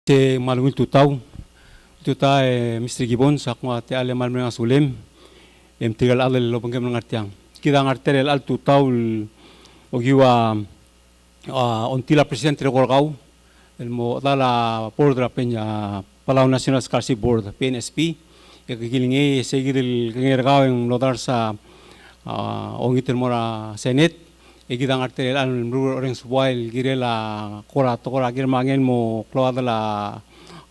Te malungil tutau Mr. Gibbons ako ate ale malmeng asulem tigal ale lo pangkem ngartiang kita ngartel al tutau ogiwa ontila presidente de Gorgau el mo dala board la peña Palau National Scholarship Board PNSB que gilinge seguir el ngergao en lodar sa ongitel mora senet kita ngartel al orange wild girela kora girmangen mo kloada la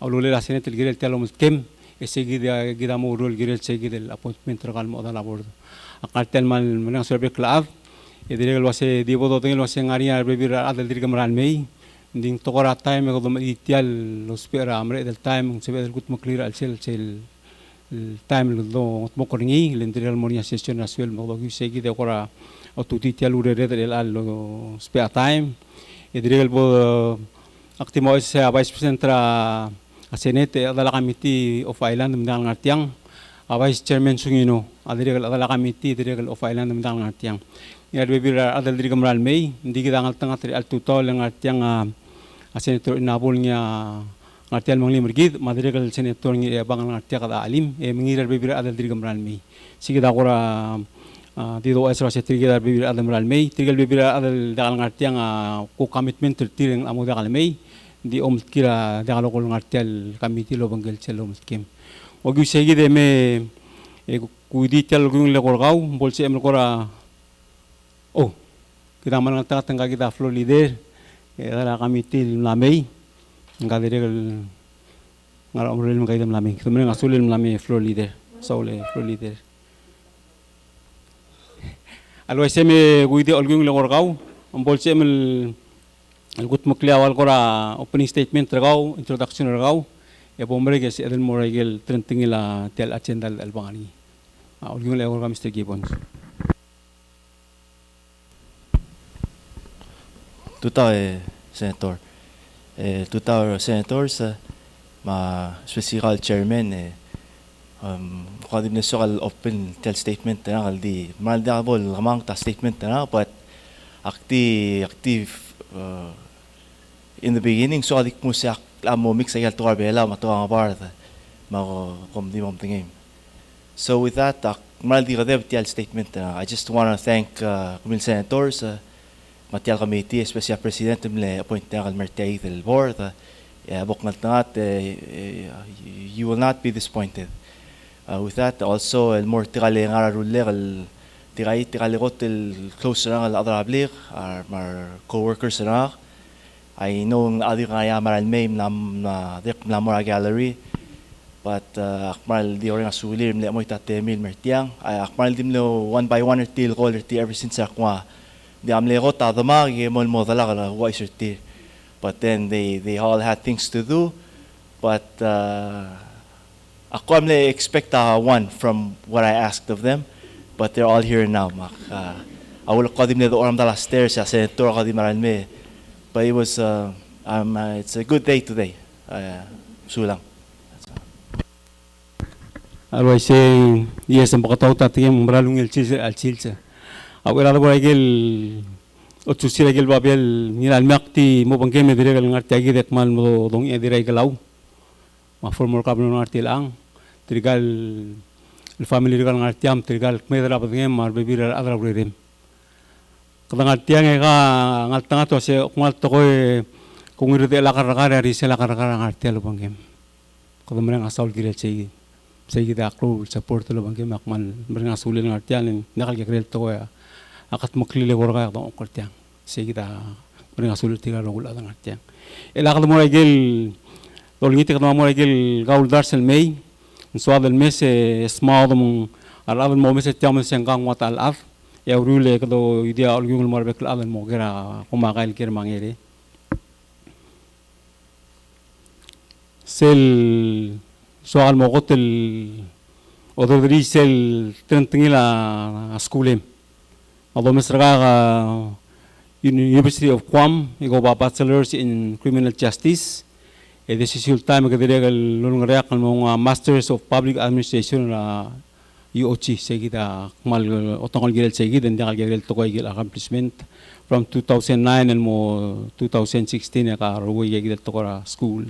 aulule la senet el girel talo kem seguida gira mo rol girel seguida el appointment regal mo dala board akartel mal menang sobre club e dire lo se dibo do tengo lo se ngaria bebir adel dir gamran mei ding tokora time ko dum itial lo spera amre del time se ve gut mo clear al sel time lo mo koringi lendiral monia session nasional mo do seguida kora o tutti tialure del allo spare time e dire el bo actimo se a vice president tra a senete adala committee of island mdal ngartiang a vice chairman sungino adire adala committee dire of island mdal ngartiang ya bebir adal dire gamral mei ndi kita ngal tanga tri al tutol ngartiang a senator inabol nya ngartial mangli mergid madire gal senator ngi bang ngartia kada alim e mengiral bebir adal dire gamral mei sigida gora Dido esra se trigger bibir adam ral mei trigger bibir adal dagal ngartiang ko commitment tireng amo dagal mei di kira dagal ko ngartial committee lo bangel chelo muskim ogi segi de me ku di tel gung le gorgau bolse em kora kita man tanga kita floor leader dala committee la mei ngadere ngar amrel ngai dem la mei kemen ngasulel la mei floor leader saule floor leader alwa seme guide olgung le gorgau bolse em el gut muklia wal kora opening statement regau introduction regau e bombre ke el moragel trentingila tel agenda al bangani olgung le gorgau Mr. Gibbons senator senators ma special chairman قادم نسوق open tel statement na kaldi mal da bol lamang ta statement na but active in the beginning so adik mo siya amo mix ayal to arbela mato ang bar ma kom di mom game so with that mal di kadev tel statement I just want to thank kumil senators matial committee especially president mle appoint na kal mertay del board bok ngat you will not be disappointed. With that, also, el more tirale ngara ruler el tirale got el closer ang el other ablir, our co-workers na. I know ang adik ngaya maral may na dik mora gallery, but akmal di orang asulir mle mo itate mil mertiang. Akmal di mlo one by one til caller ti ever since akwa. Di amle got adama gemol mo dala kala wiser ti. But then they all had things to do, but ako amle expect one from what I asked of them, but they're all here now. Awal kadim ne do oram dala stairs sa senator kadim maral me, but it was it's a good day today. Sulang. alwa se yes ang pakataw tatiyem maralung el chilse al chilse awal ala boragel otsusi regel babel nilal makti mo bangkem dire gal ngarti agi dekmal mo dong dire galaw ma former kabno ngarti lang trigal el family regal ngartiam trigal medra badngem mar bebir adra brem kadang ngartiang ga ngaltanga to se kmal to ko kungir de la karagara ri se la karagara ngartial bangem kadang mereng asal girel segi da akro support lo bangem akmal mereng asulil ngartial nakal girel to ya akat maklile gorga do ngartiang segi da mereng asulil tigal rogul ada ngartiang elakad mo regel dolngiti kadang mo regel gaul darsel mei suad el mes esmaadum al mo mes tiam sengang wat al af ya rule kado idea olgung mar bekal al mo gera kumakail kir mangere sel soal mo gotel ododri sel trentingila skulem ado mes raga University of Guam igo bachelors in criminal justice this is your time que diría el lungaria con Masters of Public Administration la UOC seguida mal otong girel seguida hindi girel to ko gil accomplishment from 2009 and mo 2016 ka ruwi girel to ko school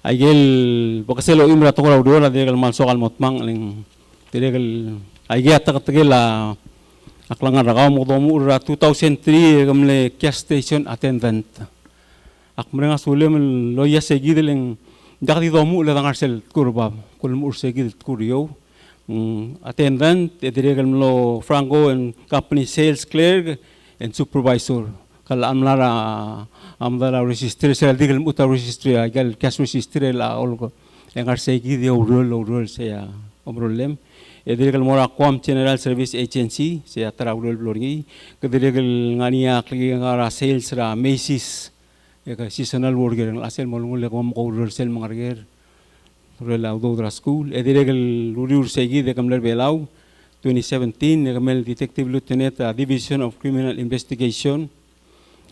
Aigel bakaselo imra to ko ro la degal mal sokal motmang ling degal aigel takatagela aklangan ragaw mo domu ura 2003 gamle gas station attendant akmrenga sulem loya segidel dakdi domu le dangar sel kurba kul mur segidel kuryo attendant degal lo franco and company sales clerk and supervisor kal amlara amdala register sel digal muta register agal gas register la olgo engar segidel urol saya omrolem Edigal mora Quam General Service Agency saya tarawul blorgi kedigal ngania kligi ngara sales ra Macy's ya seasonal worker asel molungul kom ko sel mangarger rela udra school edigal luriur segi de kamler belau 2017 negamel detective lieutenant division of criminal investigation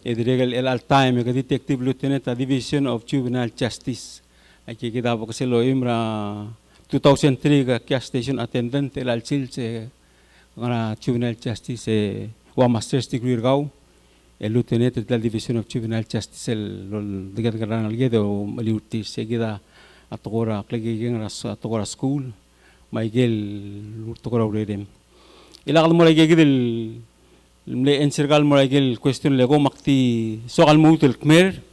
edigal el al time detective lieutenant division of juvenile justice aki kita bakaselo imra 2003 ka gas station attendant el alchil se ngara juvenile justice wa master's degree gaw el lieutenant del division of juvenile justice el digat garan algedo maliuti se gida atogora klegi ngara atogora school maigel atogora urem ilaqal mo gigil le ensergal mo gigil question lego makti sogal mutul kmer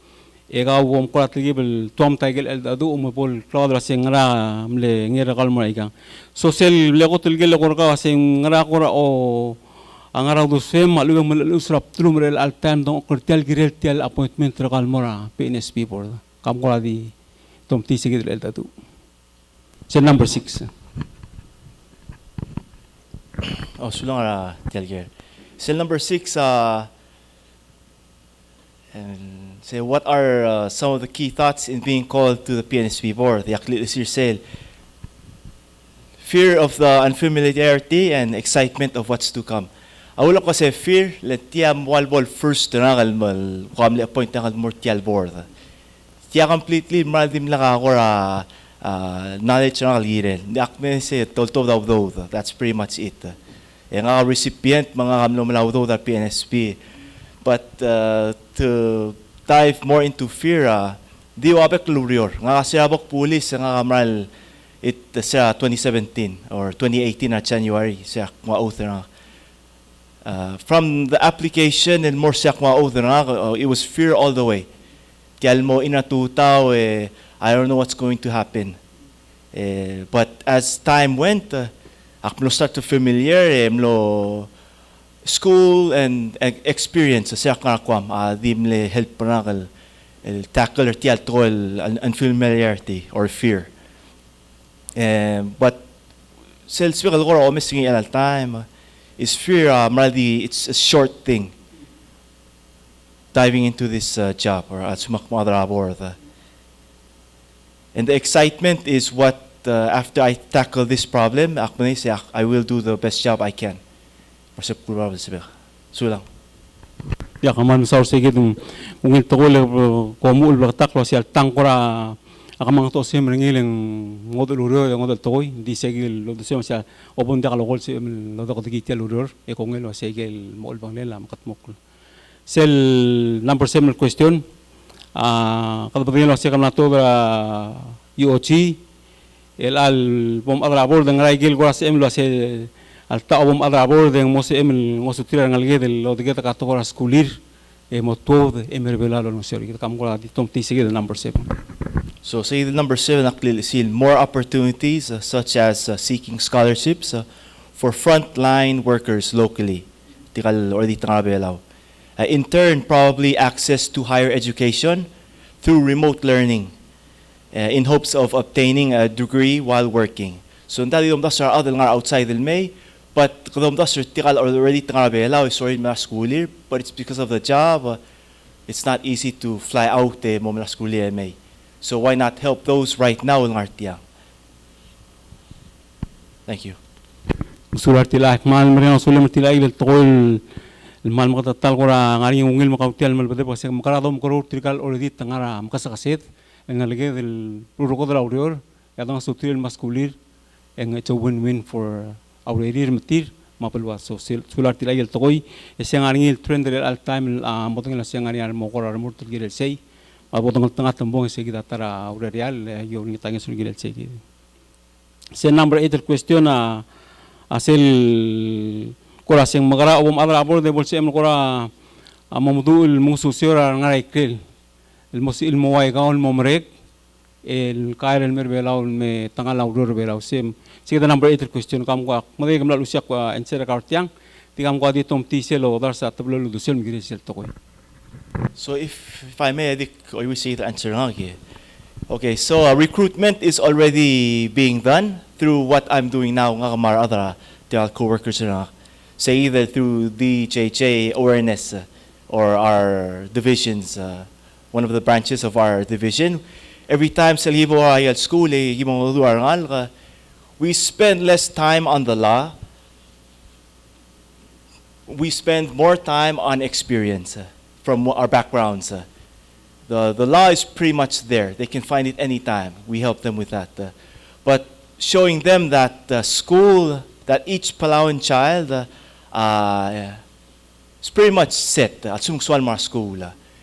ega wom kolat gibel tom taigel el adu umol kladra sengara mle ngera kalma igang social lego tilgel korga sengara kora o angara du sem malu usrap trumrel altan don kortel girel tel appointment regal mora PNSB board kam kola di tom ti sigil el adu cell number 6 oh sulangara telger cell number 6 and say what are some of the key thoughts in being called to the PNSB board? The fear of the unfamiliarity and excitement of what's to come. Awala ko say fear let tiya walbol first na kalmal kamli appoint na kalmor tiyal board. Tiya completely maldim laka ko knowledge na kalgirel. Di akme say tolto daw daw. That's pretty much it. Yung mga recipient mga kamlo malaw daw da PNSB. But to dive more into fear, di wabek lurior. Nga sirabok pulis nga kamral it sa 2017 or 2018 na January siya mga oath na. From the application and more siya mga oath na, it was fear all the way. Kaya mo inatutaw, I don't know what's going to happen. But as time went, akmo start to familiar, mlo school and experience sa siya kwam dimle help panakal el tackle or tial to unfamiliarity or fear. But sales speak ko o missing all time is fear maldi it's a short thing diving into this job or sumakmadra board. And the excitement is what after I tackle this problem I will do the best job I can. Masip ko ba sabi sulang ya kaman sa sige dum ungil togol komul baktaklo sial tangkora akamang to sem ringileng ngodol uro ngodol toy di segil lo sem siya obon da kalokol sem lo da kodigi tel uror e kongel segil mol banglela makatmok sel number 7 question kadabagin lo siya kamna to UOC el al bom adrabor dang raigil gora sem lo se al taobom adrabor de mose emel mosutira ngalge del lo de ka to skulir e motod emervelalo no ser kam gola di tom tisige the number 7. So say the number 7 actually see more opportunities such as seeking scholarships for frontline workers locally tikal or di tangabelaw. In turn probably access to higher education through remote learning in hopes of obtaining a degree while working. So ndali dom dasar other nga outside del May. But kadom dasar tikal already tangabelaw is already mas schooler, but it's because of the job. It's not easy to fly out mo mas schooler May. So why not help those right now in Artia? Thank you. Sular tila mal mereka sulam tila il tol mal makatal kora ngari ungil makautil mal bade kasi makaradom koror tikal already tangara makasakasit ngalage del ruko del aurior yadang sutil mas schooler and it's a win-win for our area matir mapalwa so sular tila tokoy esang aringil trend al time motong la sang ari mo korar mo tul girel sei Mabotong tengah tembong sige datara ura real yung ngitangin sulgil sige. Sa number 8 question asil kura sing magara om adra abor de bolse em kura mamudul mususiora ngarai kril. El mosi il moai gaul momrek el kair el merbelaul me tangalau dur belau sem sige the number 8 question kam ko made gamla lusia ko answer kartiang tigam ko di tom tiselo darsa tablo lu dusel migresel tokoy. So if I may, I will say the answer again. Okay, so recruitment is already being done through what I'm doing now nga kamar other co-workers na say either through DJJ awareness or our divisions, one of the branches of our division. Every time sa libo ay at school we spend less time on the law. We spend more time on experience from our backgrounds. The law is pretty much there. They can find it anytime. We help them with that. But showing them that school, that each Palauan child is pretty much set at Sumswalmar school.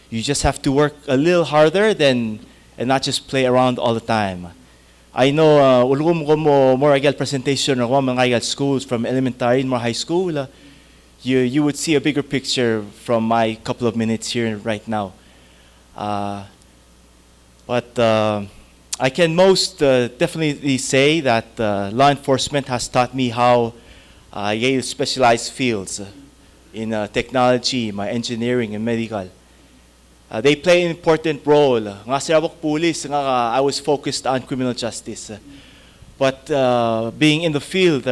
You just have to work a little harder and not just play around all the time. I know more presentation of mga schools from elementary and more high school. You would see a bigger picture from my couple of minutes here right now. But I can most definitely say that law enforcement has taught me how specialized fields in technology, my engineering, and medical. They play an important role. Nga sirabok police, I was focused on criminal justice. But being in the field,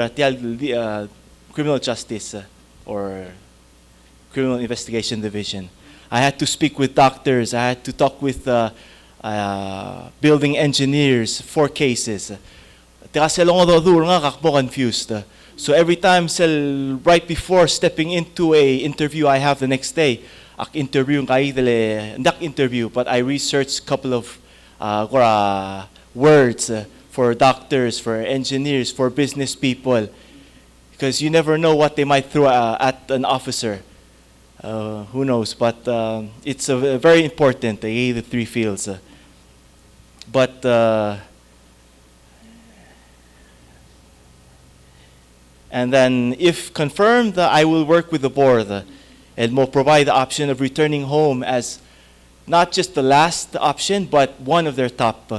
criminal justice, or criminal investigation division, I had to speak with doctors. I had to talk with building engineers for cases. Confused. So every time, right before stepping into a interview I have the next day, interview, but I researched a couple of words for doctors, for engineers, for business people, because you never know what they might throw at an officer. Who knows? But it's very important, the three fields. And then, if confirmed, I will work with the board and will provide the option of returning home as not just the last option, but one of their top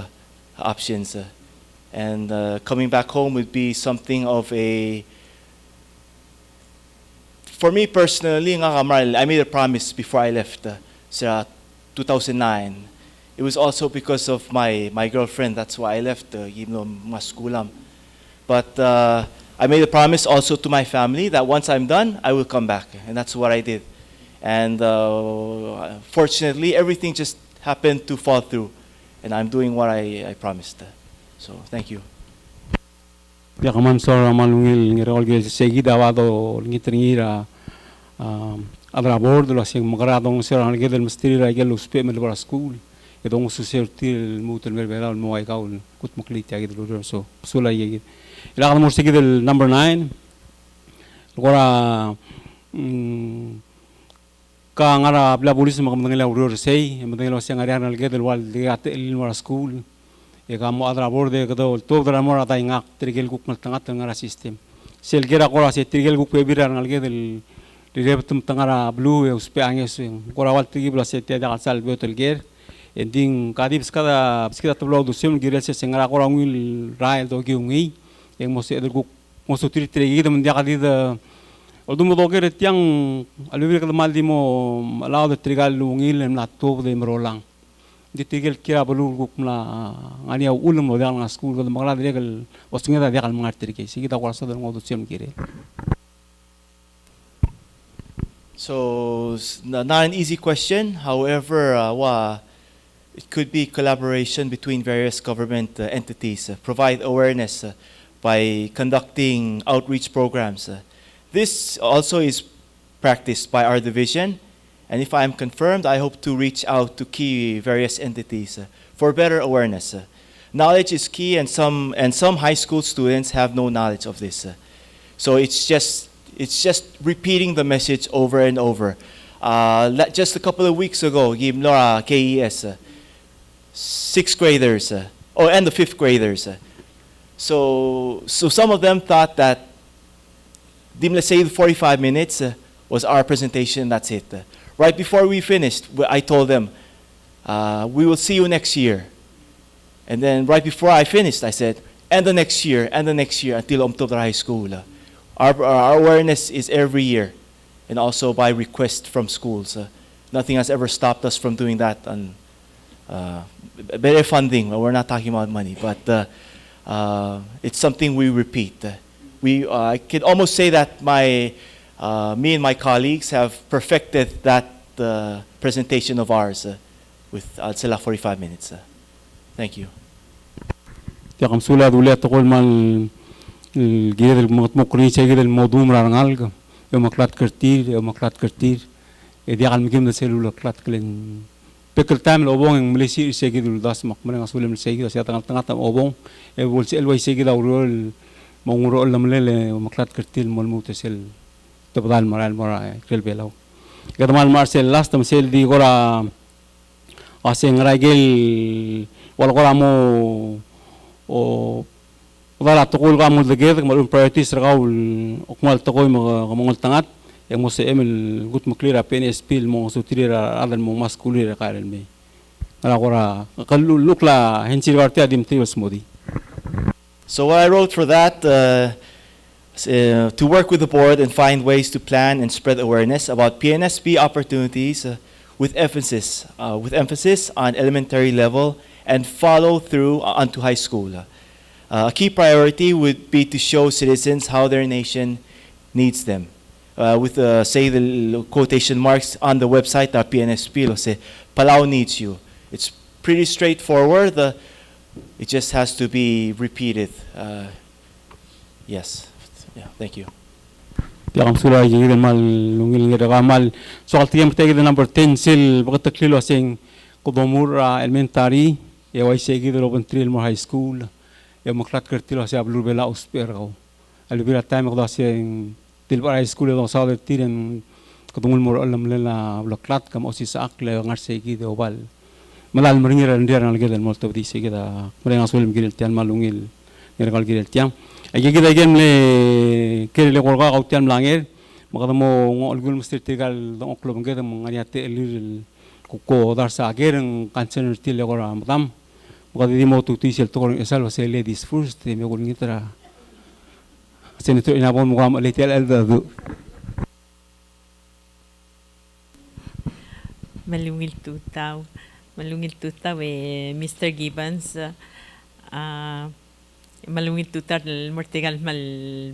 options. And coming back home would be something of a... For me personally, I made a promise before I left, 2009. It was also because of my girlfriend. That's why I left, maskulam. But I made a promise also to my family that once I'm done, I will come back. And that's what I did. And fortunately, everything just happened to fall through. And I'm doing what I promised. So, thank you. Ya kaman sora malungil ngirol gel segi dawado ngitringira adra board lo sing magradong sera ngel mistri ra gel uspe mel bara school edong susertil mutel merbera mo ay kaul kut muklit ya gel so sula yegi ila kan morsi gel number 9 gora ka ngara bla pulis makamangela uror sei mangela sing ari anal gel wal de atel mara school Ekamu adra borde kado to dra mora ta ingak trigel guk mal tangat ngara system sel gera kora se trigel guk pebira ngalge del direbetum tangara blue e uspe anges kora wal trigel bla se te da sal betel ger ending kadi biskada tablo do sem girel se ngara kora ngil rael do gi ungi eng mos edel guk mos utri trigel dem dia kadi da odum do ger tiang aluvir kad mal dimo lao de trigel ungil na to de mrolang di tigel kira balu guk mla ngani au ulum lo dal nga school ko magla diregal wasnga da dial mga tirike sige ta kwasa da ngodo sem kire. So not an easy question. However, it could be collaboration between various government entities, provide awareness by conducting outreach programs. This also is practiced by our division. And if I am confirmed, I hope to reach out to key various entities for better awareness. Knowledge is key, and some high school students have no knowledge of this. So it's just repeating the message over and over. Just a couple of weeks ago, KES, sixth graders, and the fifth graders. So some of them thought that, let's say 45 minutes was our presentation, that's it. Right before we finished, I told them, we will see you next year. And then right before I finished, I said, and the next year, until October High School. Our awareness is every year, and also by request from schools. Nothing has ever stopped us from doing that. And better funding, we're not talking about money, but it's something we repeat. I can almost say that me and my colleagues have perfected that presentation of ours with 45 minutes. Thank you. Tiakam sula dule tokol mal gidel mukri segidel modum rangal yo maklat kertir e dia kan migim da selula klat klen pekel time lo obong ang Malaysia segidul das mak menang asulim segidul sia tengah tam obong e bol si elwai segidul urol mongurol lamlele maklat kertil mol mutasel tebal moral mora kel belau gadmal marcel last tam sel di gora aseng ragel wal gora mo o wala tokol ka mo daged malum priorities ragaw okmal tokoy mga tangat yang mo sa emel gut maklira PNSB mo sutirira adan mo maskulira karen me ala gora kalulukla hensir wartia dim tiwas modi. So what I wrote for that, to work with the board and find ways to plan and spread awareness about PNSB opportunities with emphasis on elementary level and follow through onto high school. A key priority would be to show citizens how their nation needs them. With say the quotation marks on the website, PNSB, say Palau needs you. It's pretty straightforward. It just has to be repeated. Yes. Yeah. Thank you. Tiakam sula jigil mal lungil ngeda mal soal tiam tege number 10 sil bakatakilo asing kodomur elementary ya wai segi do bentril mo high school ya maklat kertilo sia blur bela usper ko alubira time ko asing tilbar high school do sa tiren kodomul mo alam lela bloklat kam osi sa akle ngar segi do bal malal meringira ndir nal gedel mo tabdi segi da mereng asul migil tian malungil nirgal gidel tiang ay kita game le kere le kolga kautian langer makata mo ngolgul musti tigal dong klub ngeda mo ngania te lir kuko dar sa gereng kansen til le kora matam makata di mo tu tisel to kor esal was ladies first me gol ngitra senator ina bon mo kam le tel el da malungil tutaw Mr. Gibbons malungit tutar mortigal mal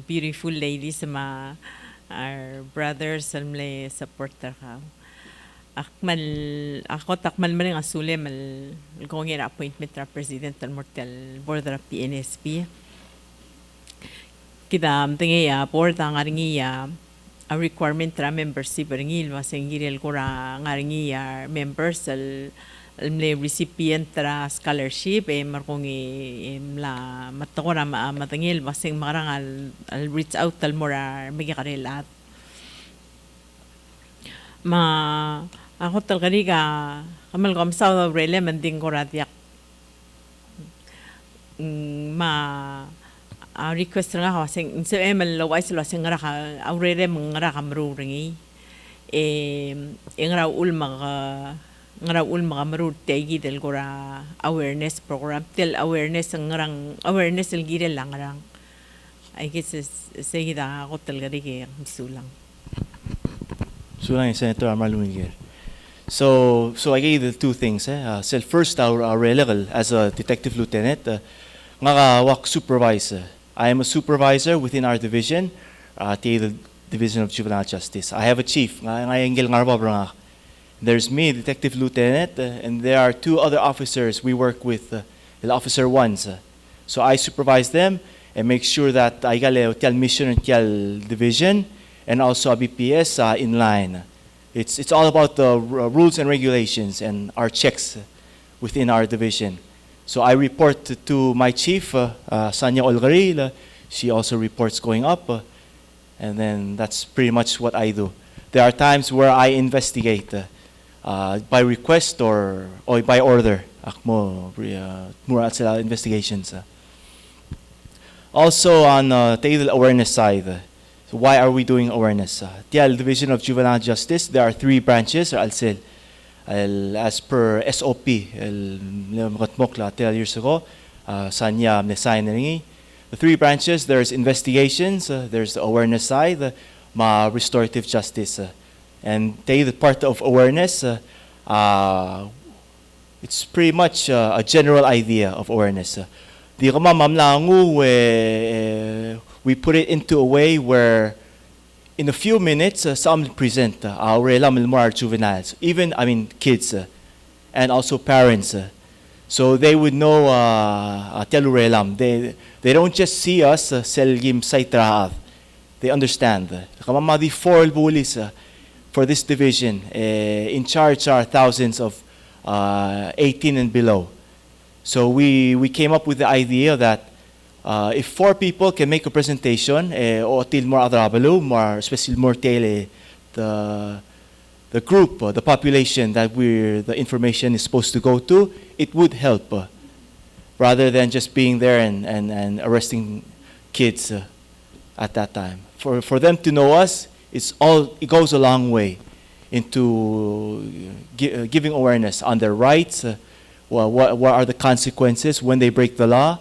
beautiful ladies ma our brothers almle supporter ka takmal maling asule mal gongera appointment ra president al mortal board ra PNSB kita amtingi board ang aringi a requirement ra membership ringil wasengirel kora ngaringi members al almle recipient tra scholarship markongi la matokora matangil basing marang al reach out tal mora magikarelat ma ako tal kaniga kamal kom sa rele manding koratiak ma request nga wasing so emel lawais lo sing ra ka aurere mangra kamru ringi ingra ngaraul makamrud tegi del gora awareness program tel awareness ngarang awareness el gire langarang I guess seguida hotel gari ke sulang Senator Amalungir. So I gave the two things. So first, our level as a detective lieutenant, ngaka supervisor. I am a supervisor within our division, the Division of Juvenile Justice. I have a chief. There's me, detective lieutenant, and there are two other officers we work with, the officer ones. So I supervise them and make sure that I got a mission and division, and also a BPS in line. It's all about the rules and regulations and our checks within our division. So I report to my chief, Sanya Olgari. She also reports going up, and then that's pretty much what I do. There are times where I investigate by request or by order akmo mura at sila investigations. Also on the awareness side, so why are we doing awareness? The Division of Juvenile Justice, there are 3 branches, as per SOP, years ago, the 3 branches, there's investigations, there's the awareness side, restorative justice. And the part of awareness, it's pretty much a general idea of awareness. We put it into a way where in a few minutes, some present our juveniles, even kids, and also parents. So they would know they don't just see us they understand. The 4 bullies for this division, in charge are thousands of 18 and below. So we came up with the idea that if 4 people can make a presentation, or especially more the group, the population that the information is supposed to go to, it would help, rather than just being there and arresting kids at that time. For them to know us, it goes a long way into giving awareness on their rights. What are the consequences when they break the law?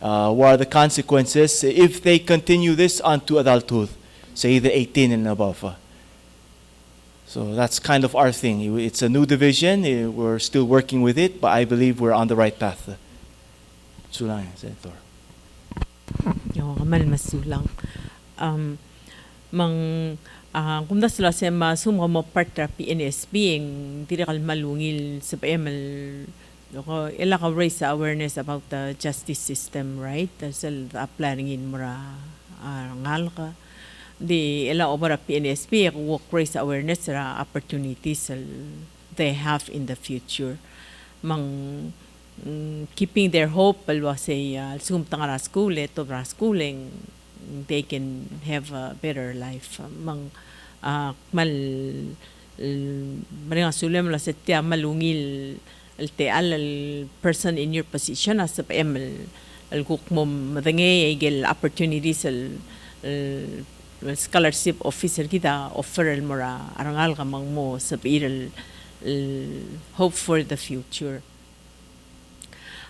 What are the consequences if they continue this onto adulthood, say the 18 and above? So that's kind of our thing. It's a new division. We're still working with it, but I believe we're on the right path. Sulang, Senator. Kamal masulang. Kung sila sa summa mo part ng PNSB, ang dirikal malungil sa PML, ila ka raise awareness about the justice system, right? Dasal planning mura ngal ka. Di ila obra PNSB work raise awareness sa opportunities they have in the future. Keeping their hope palwa say sumtang school to schooling, they can have a better life. Maring sulem la setya malungil al person in your position as a PML al kukmo madangay igel opportunities scholarship officer kita offer mura arangal ka mo sa hope for the future.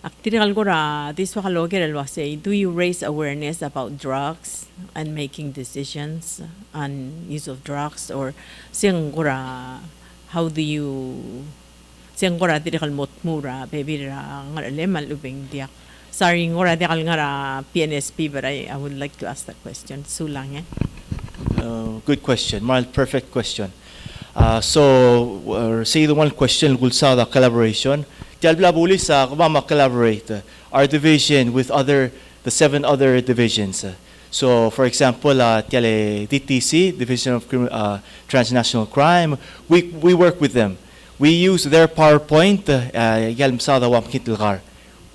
Aktiral gora this wakaloger say, do you raise awareness about drugs and making decisions on use of drugs, or siyang gora how do you siyang gora dirikal motmura baby ra ngalemal ubeng diak. Sorry ngora dirikal ngara PNSB, but I would like to ask that question. Sulang Good question, perfect question. So say the one question gulsa the collaboration. Collaborate our division with the 7 other divisions. So, for example, DTC, Division of Transnational Crime, we work with them. We use their PowerPoint.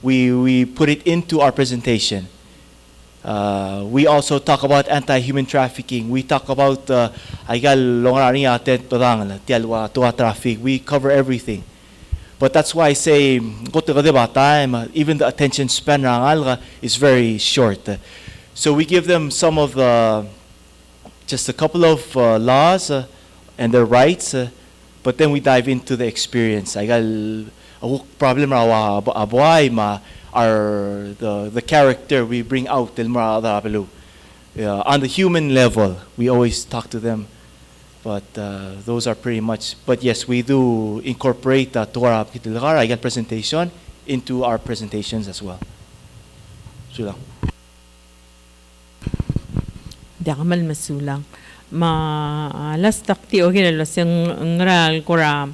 We put it into our presentation. We also talk about anti-human trafficking. We talk about traffic. We cover everything. But that's why I say, even the attention span is very short. So we give them some of just a couple of laws and their rights, but then we dive into the experience. I got a problem the character we bring out on the human level. We always talk to them. But those are pretty much. But yes, we do incorporate the Torah presentation into our presentations as well. Sulang. Dakamal masulang. Last takti okay na lasang ngral kora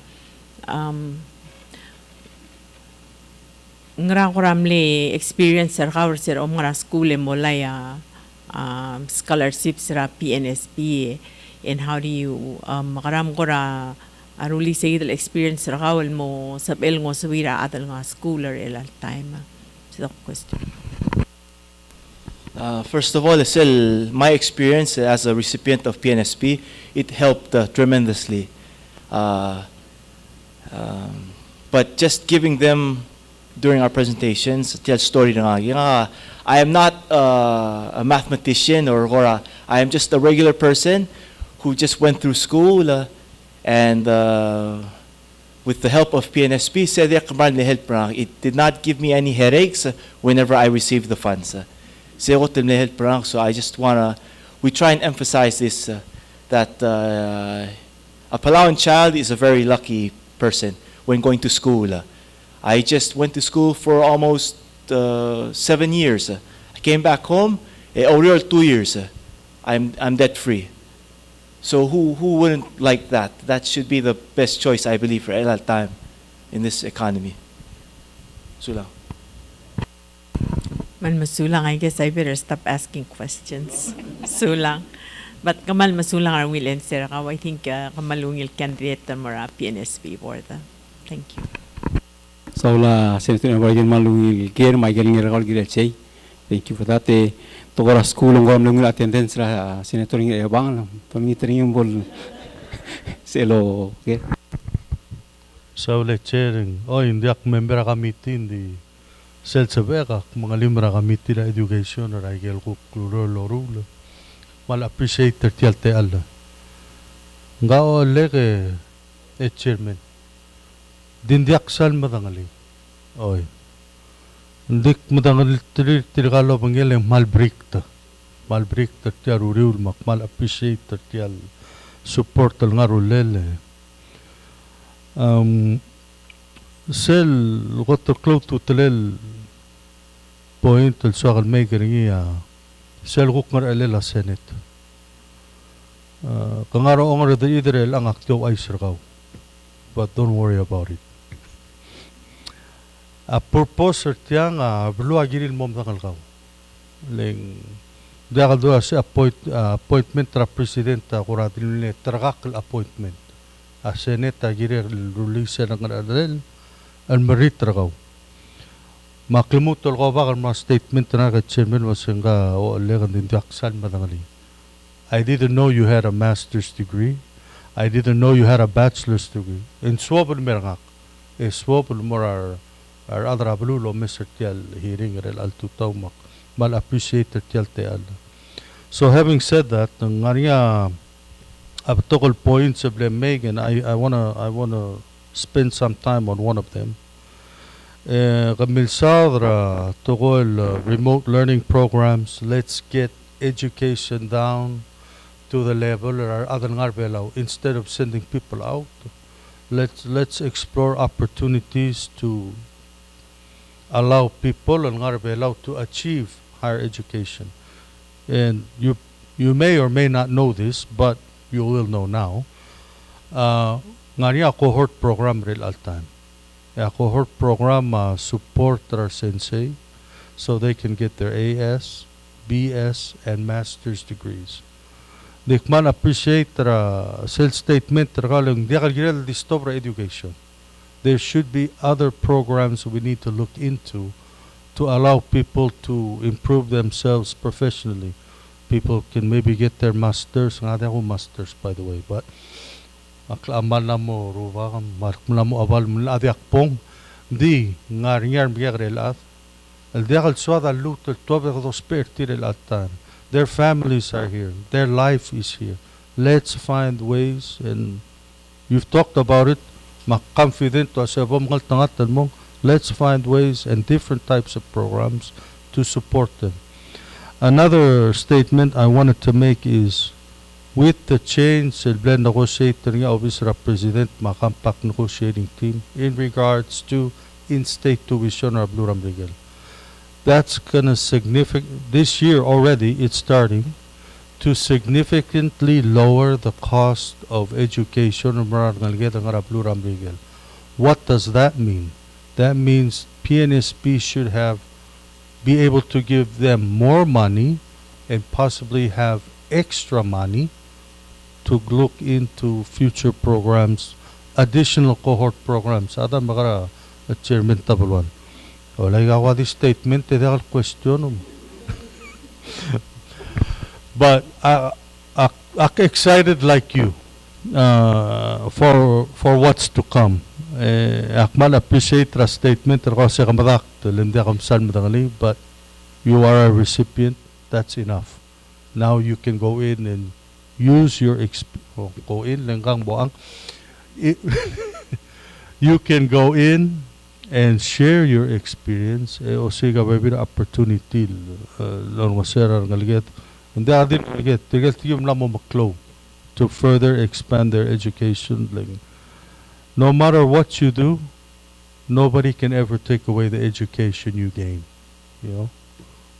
ngral koramle experience sir kawar sir ngara school molaya scholarship sir PNSB. And how do you makaram kora aruli sa idal experience rakawal mo sabel ngo suwira atal nga schooler ilang time. So question. First of all, my experience as a recipient of PNSB, it helped tremendously. but just giving them during our presentations, tell story na nga. I am not a mathematician or I am just a regular person who just went through school and with the help of PNSB, it did not give me any headaches whenever I received the funds. So I just we try and emphasize this, that a Palauan child is a very lucky person when going to school. I just went to school for almost 7 years. I came back home, over 2 years. I'm debt free. So who wouldn't like that? That should be the best choice, I believe, for all time in this economy. Sulang. Man masulang, I guess I better stop asking questions. Sulang. But kamal masulang are will answer ka. I think kamalungil candidate mara PNSB board. Thank you. Saula Senator Bargain Malungil Gear, my getting a regal say. Thank you for that. Togora school and going attendance Senator Ebang, Tomitarium Bol Selo. Saula chairing, hindi ako member committee hindi Selsabeka, mga limra committee na education or igel ko kluro mal appreciate tertial te alla. Ngao leke chairman. Dindiak sal madangali. Oy. Ndik madangali tirigalo pangel mal break tertial uriul mak mal appreciate tertial support al ngarulele. Sel water cloud to telel point al soal maker niya sel gukngar elela senate kangaro ongar de idrel ang aktiw ay sirgaw, but don't worry about it. A purpose tiyang blu agiril mom tangal leng dagal do as appointment tra president kuratin ni tragak appointment a senate agiril release ng adel ang maritragaw. Maklimutol ko ba mga statement na ka chairman wasanga o legan din diaksan madangali. I didn't know you had a master's degree. I didn't know you had a bachelor's degree. In swabul merangak. Swabul more our other ablulo Mr. Tial hearing rel al tutawmak. Mal appreciate Tial Tial. So having said that, ng ngariya abtokol points of them Megan, I wanna spend some time on one of them. Kamilsadra togol remote learning programs. Let's get education down to the level or other ngarbelaw. Instead of sending people out, let's explore opportunities to allow people and ngarbelaw to achieve higher education. And you may or may not know this, but you will know now. Ngariya cohort program real altan. A cohort program support our sensei so they can get their AS, BS, and master's degrees. They can appreciate the self-statement regarding discover education. There should be other programs we need to look into to allow people to improve themselves professionally. People can maybe get their masters, masters by the way, but amal na mo ruwa na mo abal mo adiak pong di ngaringar biyagrel at el diakal swada lutel tobe dos pertir atan. Their families are here, their life is here. Let's find ways, and you've talked about it, confident to asabom ngaltangatan mo. Let's find ways and different types of programs to support them. Another statement I wanted to make is, with the change in blend negotiator nga office president compact negotiating team in regards to in-state tuition or Bluram Regal, that's gonna this year already it's starting to significantly lower the cost of education. What does that mean? That means PNSB should be able to give them more money and possibly have extra money to look into future programs, additional cohort programs. Ada magara chairman tabulwan. Wala gawa di statement eda question. But I'm excited like you for what's to come. Akmal appreciate the statement ko sa kamadak lindi akam sal madangali, but you are a recipient. That's enough. Now you can go in and use your go in langgang boang. You can go in and share your experience. O siga maybe opportunity lang masera ngaliget. Hindi adin ngaliget. Tigal tiyum lang mo maklo to further expand their education. Like, no matter what you do, nobody can ever take away the education you gain. You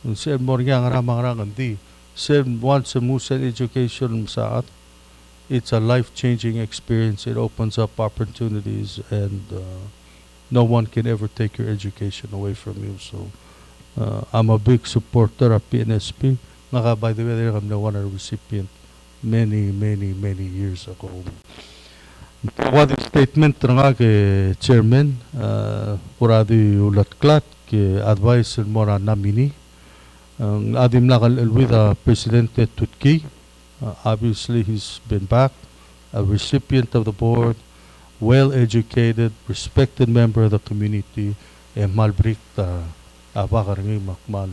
know? Said mo nga ramang di. Said once a musal education saat, it's a life-changing experience. It opens up opportunities, and no one can ever take your education away from you. So I'm a big supporter of PNSB. By the way, I'm the one recipient many years ago. What statement nga ke chairman uradi ulat-klat ke advice mo na namini ang adim nakal with Presidente Tutki. Obviously he's been back, a recipient of the board, well-educated, respected member of the community, malbrik abakarngi makmal.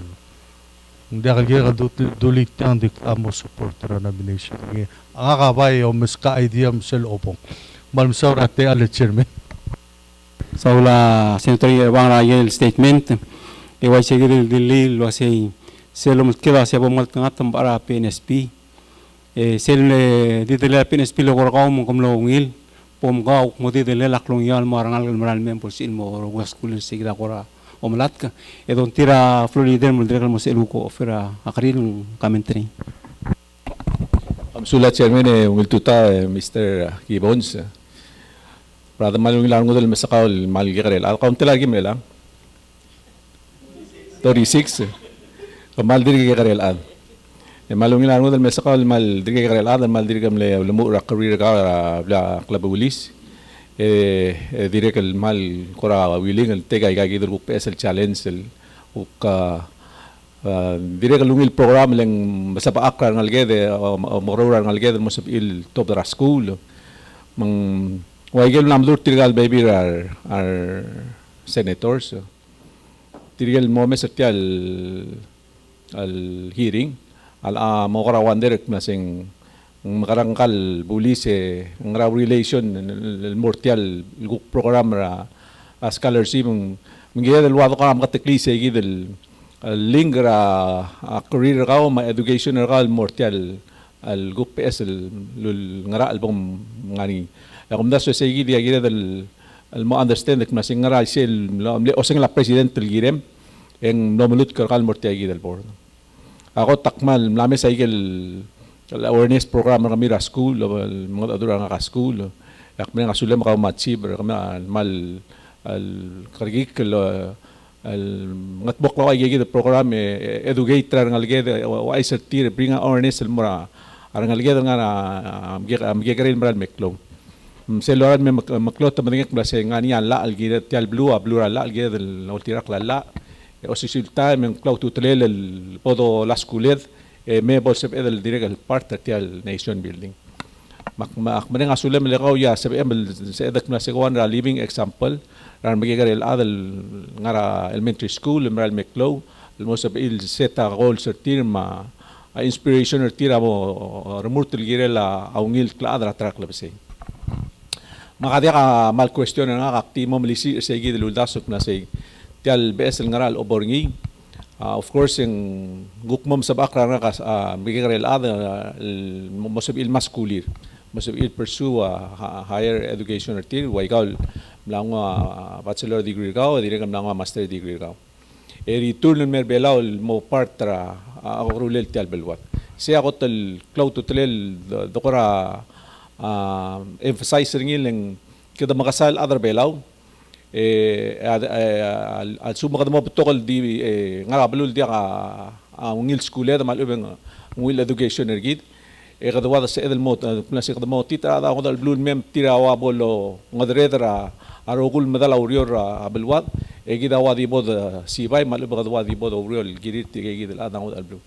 Hindi kagaya dulit yang di amo supporter na nomination. Ang akabay o mas ka-idea msel opong. Malmsaw rate ale chairman. Sa ula Senator Wang Rayel statement, iway sigil dili lo say selo kila siya bumal tangat para PNSB. Sel didili PNSB lo ko mo kumlongil. Pom ka mo didili laklong yal marangal maral members ilmo ro school sigla kora omelat ka. Edon tira Florida mo dire mo selo ko ofera akarin commentary. Sulat chairman umiltuta Mr. Gibbons. Brother malung lang ngudal masakaw malgi karel. Account lagi mo lang. 36. Mal diri karel ad. Malung lang ngudal masakaw mal diri karel ad mal diri gamle Lebuu career ka bla klabulis. Diri kal mal kora willing tegay gagi dur PSL challenge uk dire kalungil program lang basta pa akra ngalgede morora ngalgede mo sa il top dra school mang waigel namdur tirgal baby our senators tirgal mo mesatial al hearing al mo kara wander masing makarangkal bulise ng relation mortial program ra scholarship mangiyad alwado ka makateklise gidel linger career ka ma education ka mortial al GPS ngara album ngani akum daso sa gidi agida al mo understand that masing ngara sel o sing la president del girem en nomulut ka mortial gida al board ako takmal lami sa igel awareness program kami ra school mga adura nga school yak mga sulam ka ma-achieve kami mal al kargik al ngatbok la ay gid program educate ra ngalged wa ay sertir bring awareness al mura ar ngalged nga am gegarin maral meklong seloran me maklot tamangek blase ngani la al gid tial blue la al gid al ultirak la o sisulta men cloud tutlel el podo la skuled me bolsep edel direct al part tial nation building makmane nga sulam lekaw ya sabi sa edak na seguan ra living example ran magigarel adal ngara elementary school meral meklo almost il seta goal sertir ma inspiration tira mo remurtul girela aungil kladra trak labse makadia ka mal question nga akti mo malisi sa gid luldasok na say tial BSL ngaral oborngi of course yung gukmom sa bakra nga magigarel adal mo sabil maskulir must pursue higher education or tier why ikaw lang bachelor degree ka o dire kam lang master degree ka return mer belaw mo partra ako rulel tial belwat siya ako tel cloud to tel dokora emphasize ringil ng kada makasal other belaw al suma kada mo tokol di nga belul dia ka ngil school da malubeng ngil education ergid kadawada sa edel mot plasi kadamo titra da ko dal blue mem tirawa bolo ngadredra arogul madala urior abelwat gidawa di bod sibay malu kadwa di bod urior girit gidel adang dal blue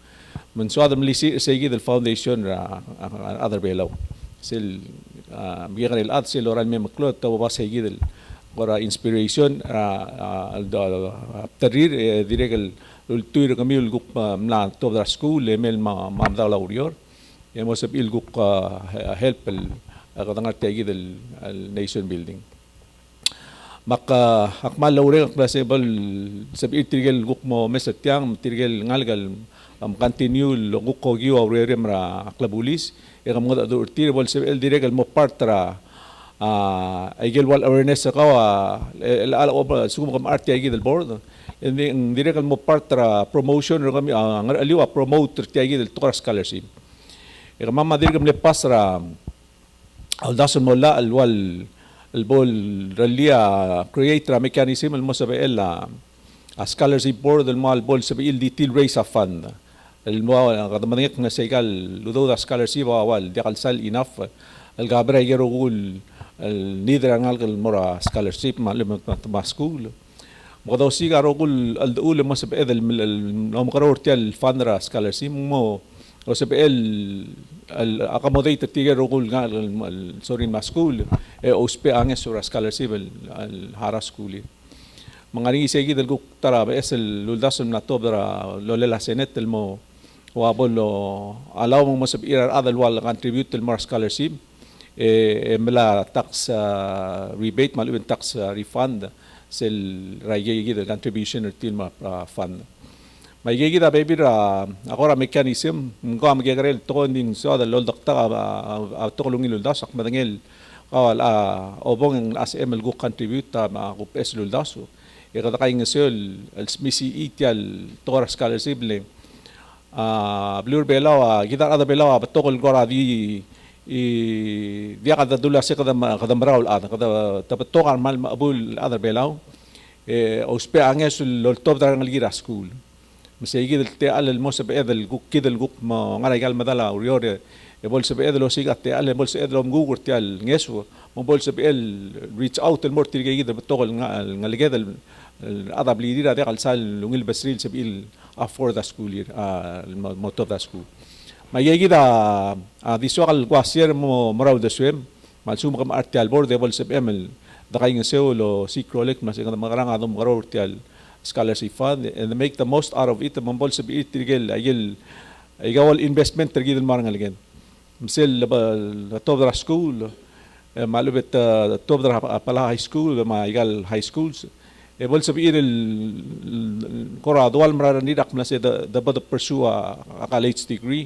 men so adam lisi sa gidel foundation ra other belaw sil bigarel ad sil oral mem klot to ba sa gidel kora inspiration tarir direk ultuir kami ulguk na tobra school emel mamda laurior emos ilguk help kadangar tegi del nation building maka akmal laure klasebal sabi tirgel guk mo mesatyang tirgel ngalgal continue loguk ko giwa aurere mra klabulis kamod adu tirgel sabi direk mo partra aigel wal awareness ka ala sugum kam arte aigel board and direk mo partra promotion kami ngar aliwa promote aigel tukar scholarship mama direk le pasra al dasun mola alwal البول رليا create mechanism المسابقة لا scholarship board المال بول سبيل دي تيل raise a fund الموا قد ما نيك نسيقال لذو ذا scholarship أول دي قال سال enough الجابرة يجرؤول neither عنال المرا scholarship ما لما school وقد وسيقا رؤول الدول المسابقة المقرر تيال فندرا scholarship مو وسبقى accommodate tiga rogul nga sorry ma school ospe anges sur scholarship al hara school mga ringi segi del guk tara es el luldasun na tobra lolela senet el mo wabol lo allow mo sab irar adal wal contribute el more scholarship mela tax rebate malubin tax refund sel rayegi del contribution til ma fund may gigi da baby ra akora mechanism ko am gegrel to ning so da lol dakta to lungi lol das ak madangel kawal obong as ml go contribute ta ma ko pes lol daso e kada kay ngesel al smisi itial tora scholarship le blur belawa gitar ada belawa to kol gora di dia kada dula se kada mraul ada kada tapatokan mal mabul ada belaw o spe anges lol top dar ngal gira school مسيجي التقال الموسى بقدر الجوك كده الجوك ما عنا يقال مدلا وريور يبولس بقدر لو سيجا التقال يبولس بقدر لو مجوجر تقال نيسو ما بولس بقدر ريتش اوت المور تيجي كده بتوغل نال كده الأدب اللي يدير ده على سال لونيل بسريل سبيل أفور ذا سكول الموتو ذا سكول ما يجي ده دي سؤال قاسير مراو ده سويم ما نسوم كم أرتيال بورد يبولس بقمل دقايق نسوي لو سيكروليك ما سيجا مغران عندهم مراو أرتيال scholarship fund and make the most out of it mambol sa biit tigel aygal investment tigil marang algen misel tobra school malubet tobra pala high school ma aygal high schools bol sa biit kora dual mara nidak na se the pursue a college degree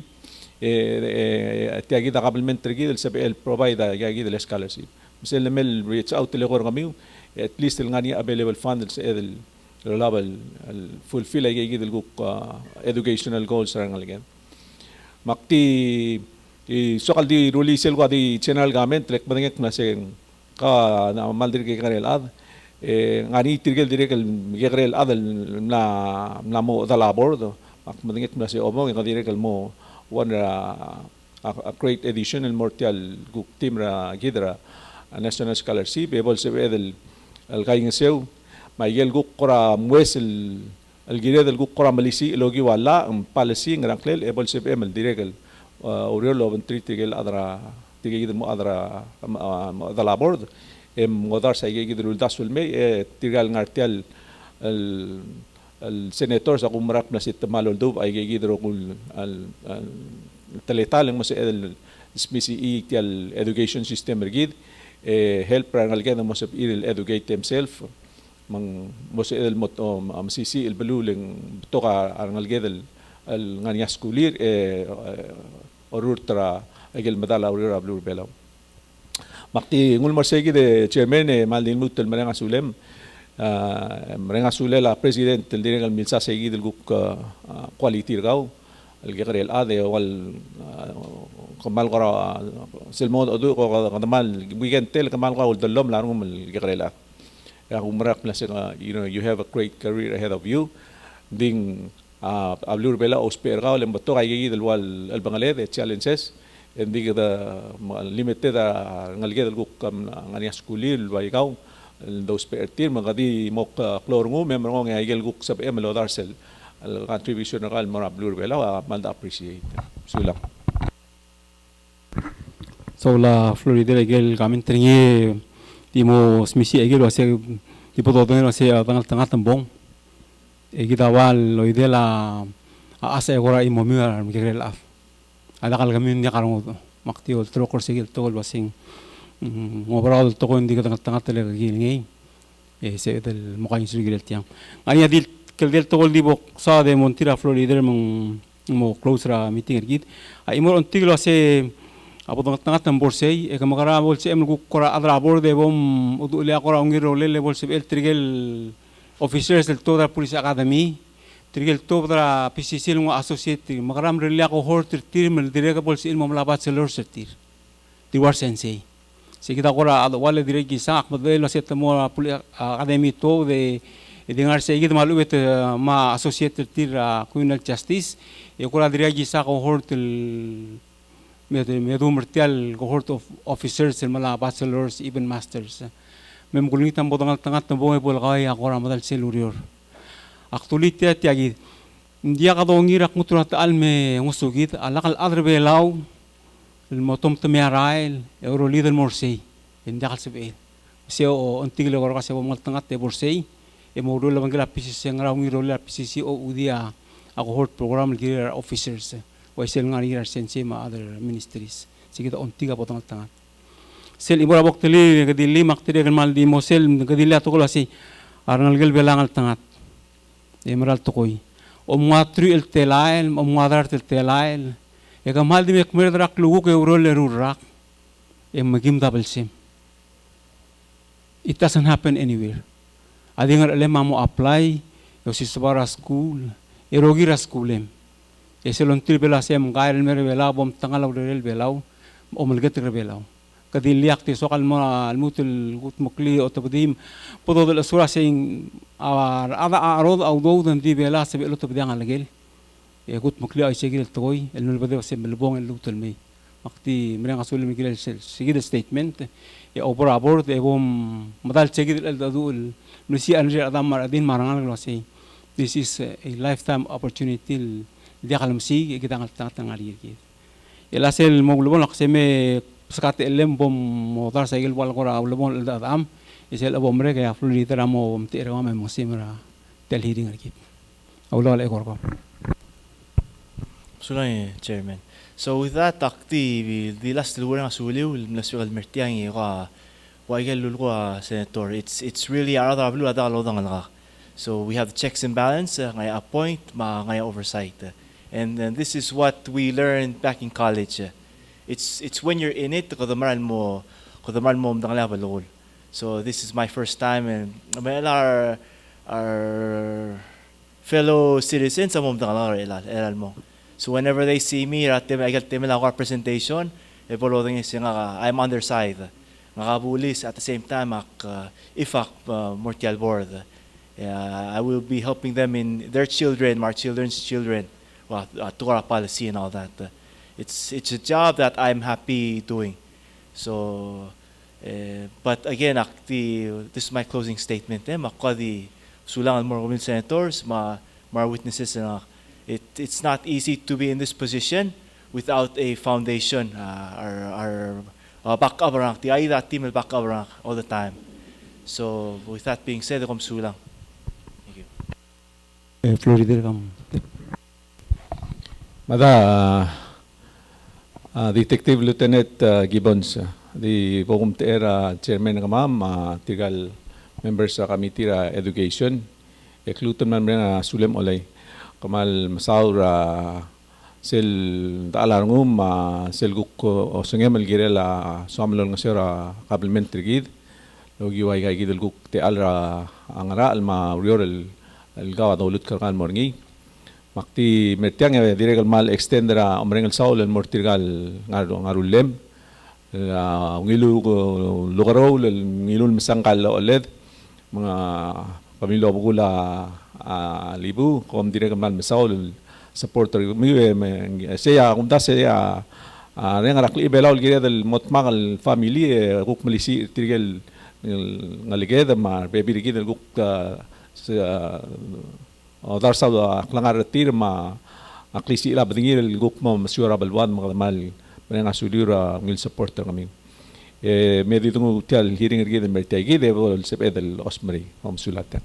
tiagi da complement tigil sa biit provide ayagi the scholarship misel mel reach out le kami at least el ngani available fund sa edel level fulfill ay gigid guk educational goals rang algen makti sokal di release ko di channel government lek badangek na sen ka na maldir ke karel ad ngani tirgel direkel gerel ad na mo dala board ak badangek na se omong ka direkel mo one a great additional mortal guk team ra gidra national scholarship able se edel al kaing seu Mayel guk kora muesel الجريدة القرى ماليسي لوجي ولا بالسي نرانكلل إبل سيف إمل ديرجل أوريول لو بنتري تيجي أدرا تيجي مو أدرا ذا بورد مقدار سيجي يدرو الداس والمي تيجي نارتيال السيناتور سأقوم مرق نسيت مالو الدوب أيجي يدرو كل التلاتال المسألة سميسي إيه تيال education system رجيد help رانكلل مسألة إيه educate themselves mang mose el moto amsisi el beluling toka arangal gedel el ngania skulir orurtra agel medala orura blur belaw makti ngul marsegi de chairman maldin mutel merenga sulem merenga sule la president el direcal milsa segi del guk quality gaw el gerel ade wal kamal qara selmod adu qadamal weekend tel kamal qawl dallom la ngum el gerela you have a great career ahead of you. Ding ablur bela osper gaw lem bato kay del wal el bangale de challenges and dig the limited ngalge del guk ngania skulil bay gaw dos per tir magadi mok klor ngo member ngo ngel guk sab emelo darsel el contribution ngal mora ablur bela mal appreciate sulam so la Florida gel gamin tringe mo smisi egil wase tipo todo ngelo se tanga tambong kita wal lo idela asa egora imo miar migrel af ada kal kami nya karong makti ol trokor segil tol wasing ngobrol to hindi tanga tele gil ngey se del mokain sigil tiang ani adil kel del tol di bok sa de montira florida mo close ra meeting ergit imor ontiglo se apo tanga tambor sei e kamakara bol se em kora adra bor de bom udu le akora ungiro le bol se el trigel officers del toda police academy trigel toda PCC ng associate makaram rele ako horter tir mel direka bol se ilmo mlabat se lor sertir di war sensei se kita kora wale direki sak modelo se tamo police academy to de dengar se gid malu bet ma associate tir criminal justice e kora direki sak hortel medu mertial cohort of officers el mala bachelors even masters mem gulitan bodang tangat tambong pol kay akora madal selurior actuality tiagi dia ka dongirak muturat alme ngusugit alakal adre belaw el motom temiarail euro leader morsei inda kal sebe seo ontigle gor ka sebo mal tangat te borsei e modu la bangla PCC ngraw ngiro la PCC o udia a cohort program gear officers waisel ngari ar sense ma other ministries sigita ontiga potong tangat sel ibora bok teli gadili maktire mal di mosel gadili atokol asi arangal gel belangal tangat emerald tokoy o matru el telail o madar el telail e kamal di mekmer drak lugu ke urol le rurak e magim double sim it doesn't happen anywhere adingar ele mamo apply yo si sabara school e rogira schoolem eselon til bela sem gairel mer bela bom tangalaw del belaw o malget rebelaw kadin liak ti sokal mo almutul gut mukli o tabdim podo del asura sing ada arod au do dan di bela se belo tabdiang alagel e gut mukli ay sigil toy el nul bade sem belbong el lutul me makti mereng asul migil sigil statement e over abord e bom madal sigil el dadul nusi anje adam maradin marangal lo say this is a lifetime opportunity dia kalau mesti kita tengah hari gitu. Ialah sel mau lebon nak seme sekat elem bom motor cycle wal kora lebon adam. Isel bom mereka ya Florida ramo mti ramo musim ra tel hearing gitu. Awal ekor ko. Sulay chairman. So with that takti di last lugar ng suliw nasukal mertiang ika waigel lulwa senator. It's really arada blu ada lodang alaka. So we have the checks and balance ngay appoint ngay oversight. And this is what we learned back in college. It's when you're in it, kadamaran mo mdang level. So this is my first time, and our fellow citizens mo mdang elal mo. So whenever they see me, I get them our presentation. I'm underside. Ngakabulis at the same time ifak mortial board. I will be helping them in their children, our children's children. Torah policy and all that. It's a job that I'm happy doing. So, but again, this is my closing statement. Makadi sulangan more senators, more witnesses. It's not easy to be in this position without a foundation. Our backup the AIDA team will back up all the time. So, with that being said, sulang. Thank you. Florida kam. Mada Detective Lieutenant Gibbons, the Bogumteera Chairman kamam, tigal members sa Committee ra Education, ekluton man mga sulem olay, kamal masaur sel taalarngum sel guk o sengem algirela somlol nga sera complementary gid, logi way kay gidel guk te alra angara alma riorel algawa dawlut karkan morngi. Makti mertiang ya direkal mal extendera omrengal saul en mortirgal ngarulem ngilu lugarol ngilul misangkal oled mga pamilya bugula Lebuu kom direkal mal saul supporter mi saya kumta saya renga rakli belaul gire del motmagal family guk malisi tirgal ngaligeda ma baby digid guk dar sa klangar tir ma aklisi la badingir guk mo masyura balwan mga mal mga sulira ngil supporter kami me di tungu tial hearing ergi den merti agi de bol sep edel osmari om sulatan.